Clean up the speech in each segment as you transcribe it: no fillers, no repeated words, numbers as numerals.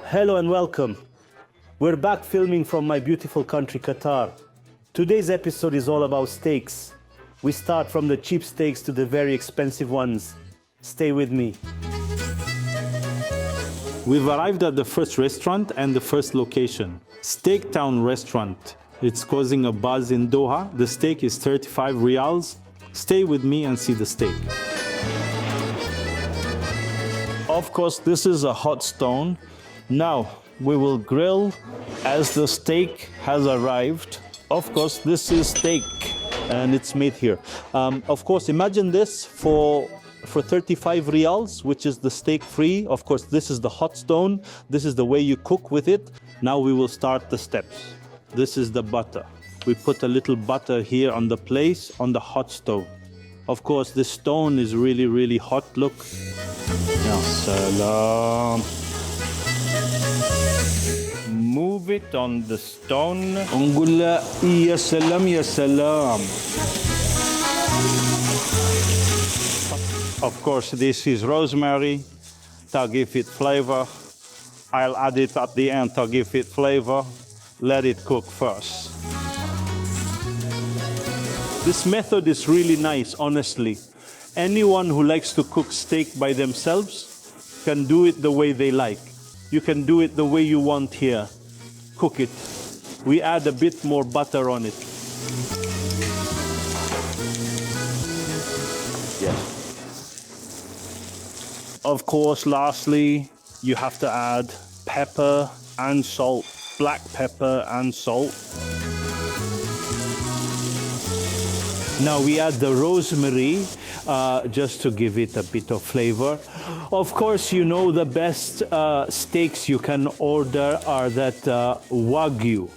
Hello and welcome. We're back filming from my beautiful country, Qatar. Today's episode is all about steaks. We start from the cheap steaks to the very expensive ones. Stay with me. We've arrived at the first restaurant and the first location, Steak Town Restaurant. It's causing a buzz in Doha. The steak is 35 riyals. Stay with me and see the steak. Of course, this is a hot stone. Now, we will grill as the steak has arrived. Of course, this is steak and it's made here. Of course, imagine this for 35 riyals, which is the steak free. Of course, this is the hot stone. This is the way you cook with it. Now we will start the steps. This is the butter. We put a little butter here on the place on the hot stone. Of course, this stone is really, really hot. Look. Yassalam. Move it on the stone. Yassalam Yassalam. Of course, this is rosemary to give it flavor. I'll add it at the end to give it flavor. Let it cook first. This method is really nice, honestly. Anyone who likes to cook steak by themselves can do it the way they like. You can do it the way you want here. Cook it. We add a bit more butter on it. Yes. Of course, lastly, you have to add pepper and salt. Black pepper and salt. Now we add the rosemary just to give it a bit of flavor. Of course, you know the best steaks you can order are that Wagyu.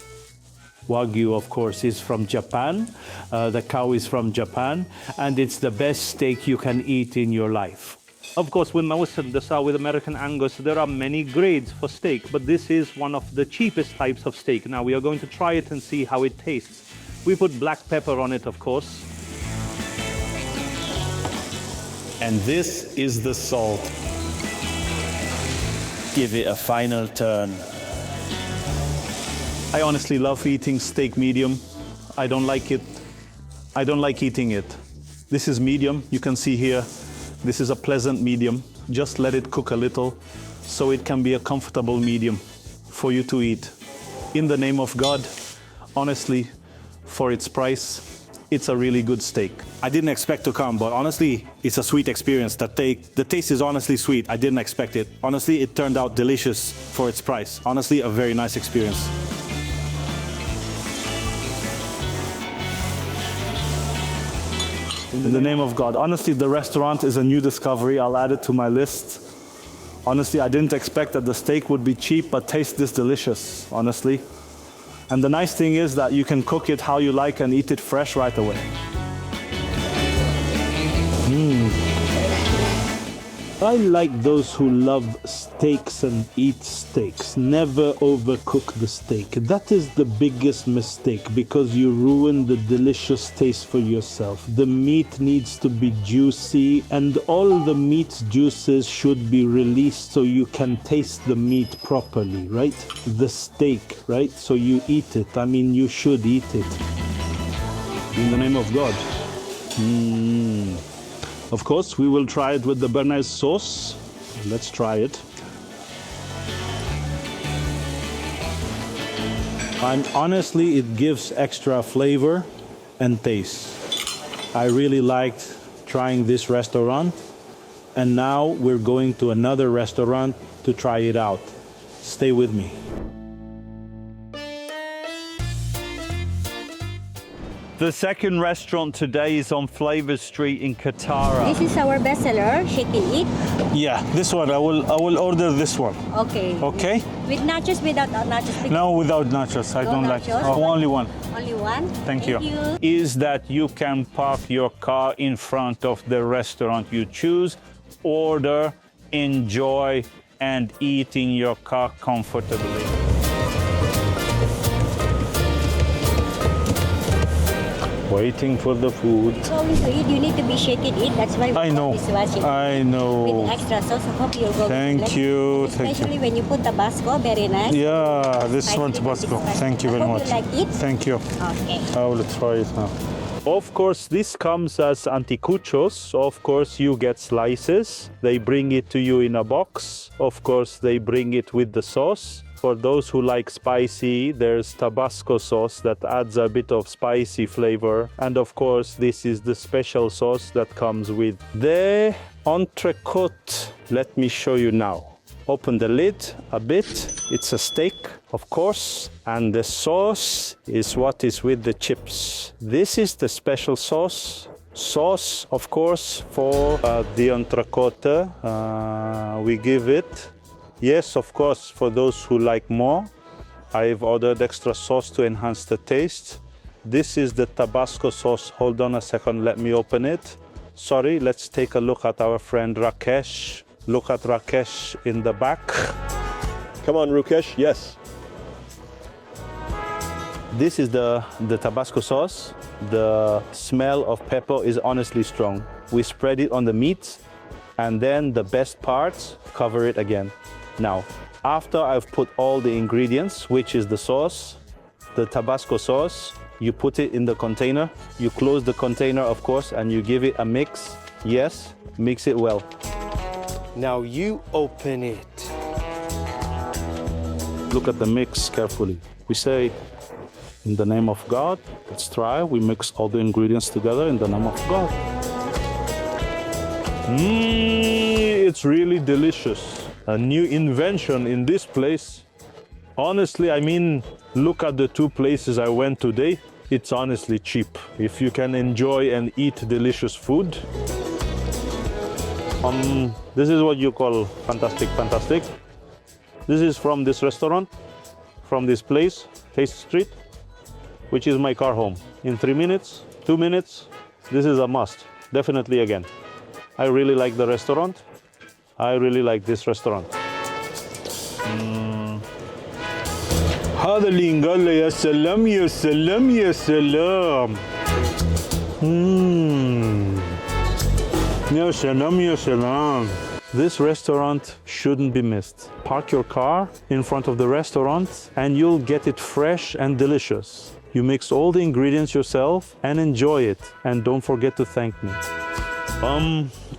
Wagyu, of course, is from Japan. The cow is from Japan, and it's the best steak you can eat in your life. Of course, with Mawassan Dasa, with American Angus, there are many grades for steak, but this is one of the cheapest types of steak. Now we are going to try it and see how it tastes. We put black pepper on it, of course. And this is the salt. Give it a final turn. I honestly love eating steak medium. I don't like eating it. This is medium, you can see here. This is a pleasant medium. Just let it cook a little so it can be a comfortable medium for you to eat. In the name of God, honestly, for its price, it's a really good steak. I didn't expect to come, but honestly, it's a sweet experience. The taste is honestly sweet. I didn't expect it. Honestly, it turned out delicious for its price. Honestly, a very nice experience. In the name of God. Honestly, the restaurant is a new discovery. I'll add it to my list. Honestly, I didn't expect that the steak would be cheap, but taste this delicious, honestly. And the nice thing is that you can cook it how you like and eat it fresh right away. I like those who love steaks and eat steaks. Never overcook the steak. That is the biggest mistake because you ruin the delicious taste for yourself. The meat needs to be juicy and all the meat's juices should be released so you can taste the meat properly, right? The steak, right? So you eat it. I mean, you should eat it. In the name of God. Of course, we will try it with the béarnaise sauce. Let's try it. And honestly, it gives extra flavor and taste. I really liked trying this restaurant. And now we're going to another restaurant to try it out. Stay with me. The second restaurant today is on Flavor Street in Qatar. This is our bestseller, Shake and Eat. Yeah, this one. I will order this one. Okay. Okay? With nachos, without nachos? No, without nachos. I don't like it. Oh, only one. Only one? Thank you. Is that you can park your car in front of the restaurant you choose, order, enjoy, and eat in your car comfortably. Waiting for the food. So to eat, you need to be shaking it. That's why we I know. This washing I know. with extra sauce. I hope you'll go. Thank you. Especially when you put Tabasco, very nice. Yeah, this Spicy one with Tabasco. this one. Thank you very I hope much. you like it. Thank you. Okay. I will try it now. Of course, this comes as anticuchos. Of course, you get slices. They bring it to you in a box. Of course, they bring it with the sauce. For those who like spicy, there's Tabasco sauce that adds a bit of spicy flavor. And of course, this is the special sauce that comes with the entrecote. Let me show you now. Open the lid a bit. It's a steak, of course. And the sauce is what is with the chips. This is the special sauce. Sauce, of course, for the entrecote. We give it. Yes, of course, for those who like more. I've ordered extra sauce to enhance the taste. This is the Tabasco sauce. Hold on a second, let me open it. Sorry, let's take a look at our friend Rakesh. Look at Rakesh in the back. Come on, Rukesh. Yes. This is the Tabasco sauce. The smell of pepper is honestly strong. We spread it on the meat, and then the best parts, cover it again. Now, after I've put all the ingredients, which is the sauce, the Tabasco sauce, you put it in the container. You close the container, of course, and you give it a mix. Yes, mix it well. Now you open it. Look at the mix carefully. We say, in the name of God, let's try. We mix all the ingredients together in the name of God. It's really delicious. A new invention in this place. Honestly, I mean, look at the two places I went today. It's honestly cheap. If you can enjoy and eat delicious food. This is what you call fantastic. This is from this restaurant, from this place, Taste Street, which is my car home. In 3 minutes, 2 minutes, this is a must. Definitely again. I really like the restaurant. I really like this restaurant. هذا اللي قال له يا سلام يا سلام يا سلام. يا سلام يا سلام. This restaurant shouldn't be missed. Park your car in front of the restaurant and you'll get it fresh and delicious. You mix all the ingredients yourself and enjoy it. And don't forget to thank me.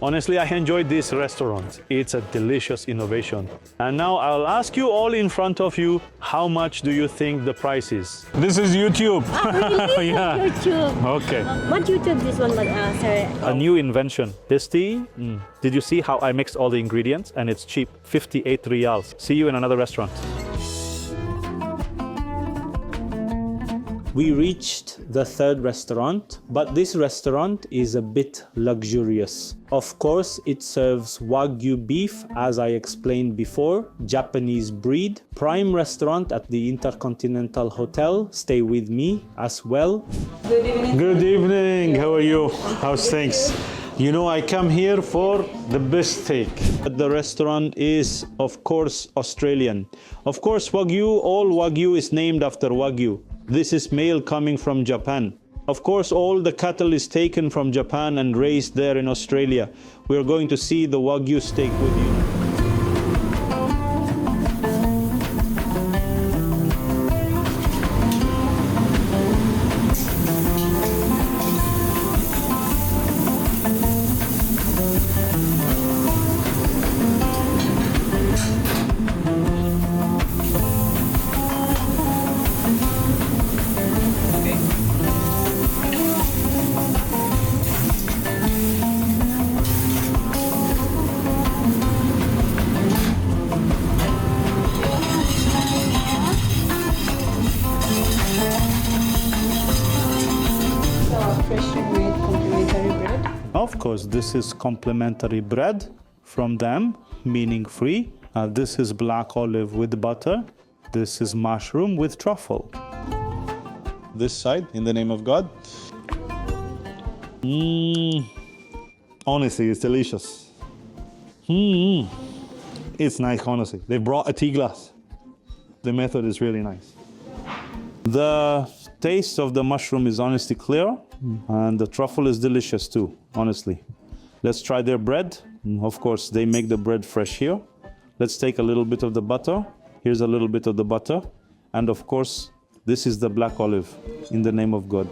Honestly, I enjoyed this restaurant. It's a delicious innovation. And now I'll ask you all in front of you, how much do you think the price is? This is YouTube. Really? Yeah. YouTube. Okay. What YouTube this one, sir? A new invention. Tasty. Did you see how I mixed all the ingredients? And it's cheap, 58 riyals. See you in another restaurant. We reached the third restaurant, but this restaurant is a bit luxurious. Of course, it serves Wagyu beef, as I explained before, Japanese breed. Prime restaurant at the Intercontinental Hotel. Stay with me as well. Good evening. Good evening. How are you? How's things? You know, I come here for the best steak. The restaurant is, of course, Australian. Of course, Wagyu, all Wagyu is named after Wagyu. This is male coming from Japan. Of course, all the cattle is taken from Japan and raised there in Australia. We're going to see the Wagyu steak with you. Freshly made complimentary bread. Of course, this is complimentary bread from them, meaning free. This is black olive with butter. This is mushroom with truffle. This side, in the name of God. Honestly, it's delicious. It's nice, honestly. They brought a tea glass. The method is really nice. The taste of the mushroom is honestly clear. And the truffle is delicious too, honestly. Let's try their bread. Of course, they make the bread fresh here. Let's take a little bit of the butter. Here's a little bit of the butter. And of course, this is the black olive, in the name of God.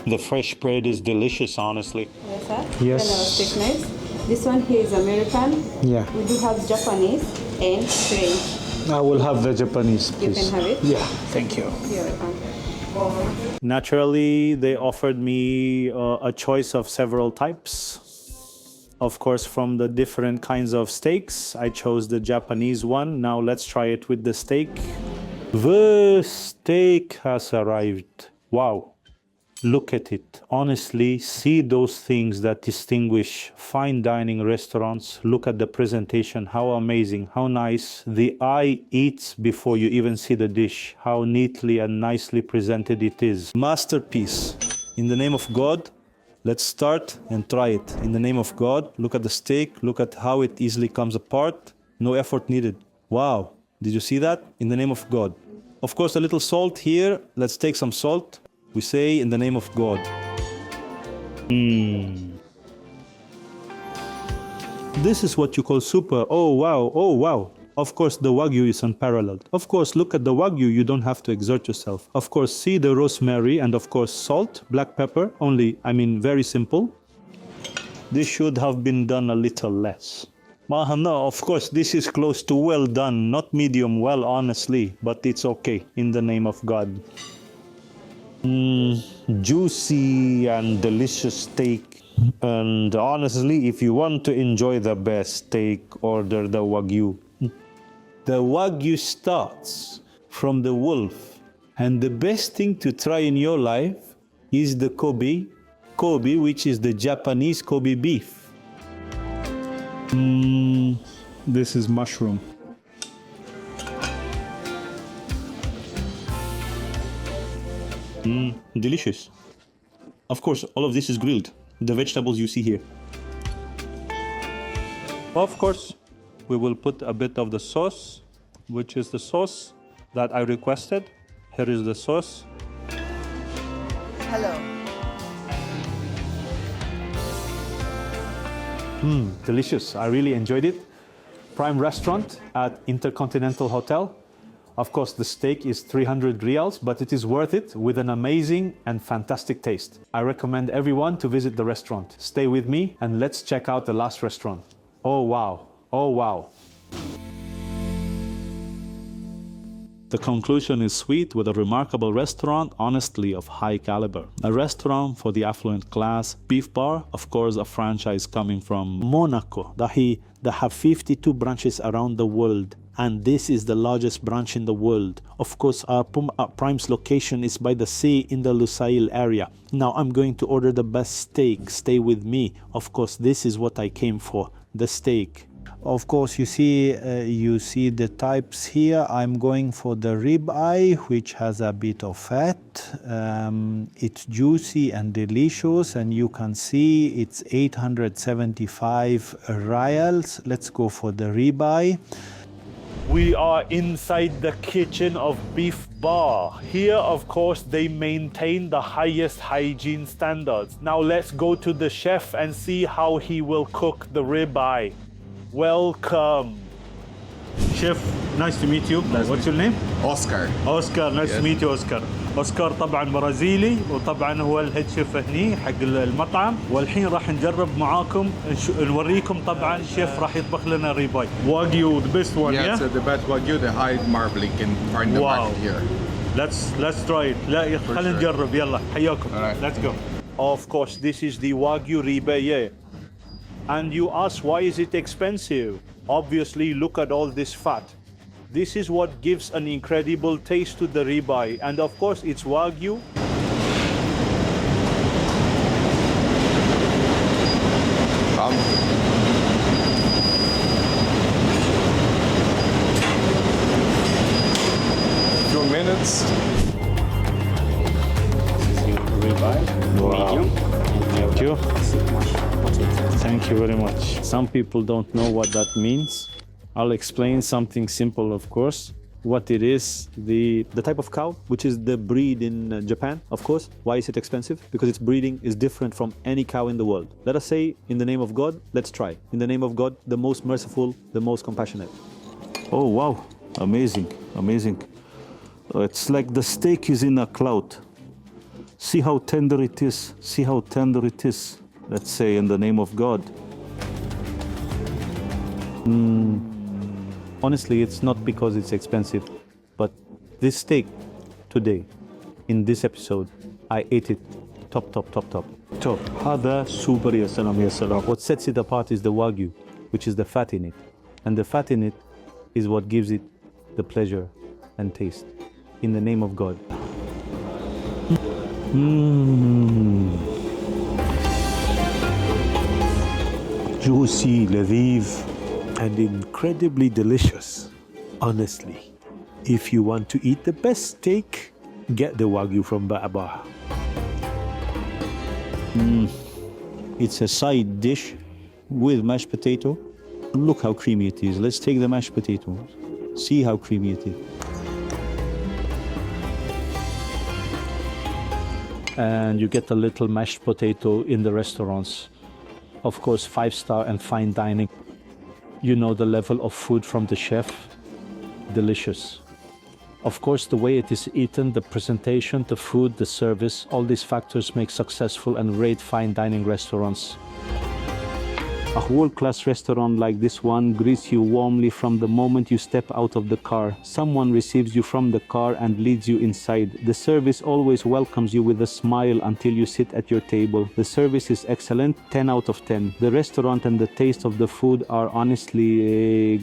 The fresh bread is delicious, honestly. Yes, sir. Yes. Then our steak knives. This one here is American. Yeah. We do have Japanese and French. I will have the Japanese, You please. can have it. Yeah, thank you. You're welcome. Naturally, they offered me a choice of several types. Of course, from the different kinds of steaks, I chose the Japanese one. Now let's try it with the steak. The steak has arrived. Wow. Look at it. Honestly, see those things that distinguish fine dining restaurants. Look at the presentation. How amazing, how nice. The eye eats before you even see the dish. How neatly and nicely presented it is. Masterpiece. In the name of God, let's start and try it. In the name of God, look at the steak. Look at how it easily comes apart. No effort needed. Wow. Did you see that? In the name of God. Of course, a little salt here. Let's take some salt. We say in the name of God. This is what you call super. Oh wow, oh wow. Of course, the Wagyu is unparalleled. Of course, look at the Wagyu, you don't have to exert yourself. Of course, see the rosemary and of course salt, black pepper, only, very simple. This should have been done a little less. No, of course, this is close to well done, not medium well, honestly, but it's okay, in the name of God. Juicy and delicious steak. And honestly, if you want to enjoy the best steak, order the Wagyu. The Wagyu starts from the wolf. And the best thing to try in your life is the Kobe. Kobe, which is the Japanese Kobe beef. This is mushroom. Delicious. Of course, all of this is grilled. The vegetables you see here. Of course, we will put a bit of the sauce, which is the sauce that I requested. Here is the sauce. Hello. Delicious. I really enjoyed it. Prime restaurant at Intercontinental Hotel. Of course, the steak is 300 riyals, but it is worth it with an amazing and fantastic taste. I recommend everyone to visit the restaurant. Stay with me and let's check out the last restaurant. Oh wow, oh wow. The conclusion is sweet with a remarkable restaurant, honestly of high caliber. A restaurant for the affluent class. Beef bar, of course, a franchise coming from Monaco. They have 52 branches around the world. And this is the largest branch in the world. Of course, our Prime's location is by the sea in the Lusail area. Now I'm going to order the best steak. Stay with me. Of course, this is what I came for, the steak. Of course, you see the types here. I'm going for the rib eye, which has a bit of fat. It's juicy and delicious, and you can see it's 875 riyals. Let's go for the rib eye. We are inside the kitchen of Beef Bar. Here, of course, they maintain the highest hygiene standards. Now let's go to the chef and see how he will cook the ribeye. Welcome. Chef, nice to meet you. What's your name? Oscar. Oscar, nice to meet you, Oscar. اوسكار طبعا برازيلي وطبعا هو الهيد شيف هني حق المطعم والحين راح نجرب معاكم نوريكم طبعا شيف راح يطبخ لنا ريباي واجيو the best one. Yeah, yeah? so the best Wagyu, the high marbling can find the Wow. market here. Let's try it. لا خلينا نجرب يلا حياكم. Alright. Let's go. Of course, this is the Wagyu ribeye. And you ask, why is it expensive? Obviously, look at all this fat. This is what gives an incredible taste to the ribeye. And of course, it's Wagyu. Few minutes. Ribeye, medium. Thank you. Thank you very much. Some people don't know what that means. I'll explain something simple, of course. what it is. The type of cow, which is the breed in Japan, of course. Why is it expensive? Because its breeding is different from any cow in the world. Let us say, in the name of God, let's try. In the name of God, the most merciful, the most compassionate. Oh, wow. Amazing. Amazing. It's like the steak is in a cloud. See how tender it is. See how tender it is. Let's say in the name of God. Honestly, it's not because it's expensive, but this steak today, in this episode, I ate it top. هذا super Yassalam Yassalam. What sets it apart is the Wagyu, which is the fat in it. And the fat in it is what gives it the pleasure and taste. In the name of God. Juicy, لذيذ, and incredibly delicious. Honestly, if you want to eat the best steak, get the Wagyu from Ba'aba. It's a side dish with mashed potato. Look how creamy it is. Let's take the mashed potato. See how creamy it is. And you get a little mashed potato in the restaurants. Of course, 5-star and fine dining. You know the level of food from the chef. Delicious. Of course, the way it is eaten, the presentation, the food, the service, all these factors make successful and great fine dining restaurants. A world-class restaurant like this one greets you warmly from the moment you step out of the car. Someone receives you from the car and leads you inside. The service always welcomes you with a smile until you sit at your table. The service is excellent, 10 out of 10. The restaurant and the taste of the food are honestly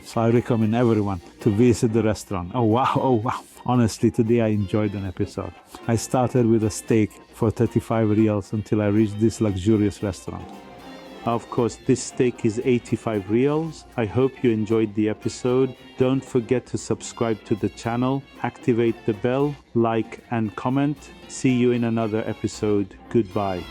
so I recommend everyone to visit the restaurant. Oh wow. Honestly, today I enjoyed an episode. I started with a steak for 35 riyals until I reached this luxurious restaurant. Of course, this steak is 85 riyals. I hope you enjoyed the episode. Don't forget to subscribe to the channel, activate the bell, like and comment. See you in another episode. Goodbye.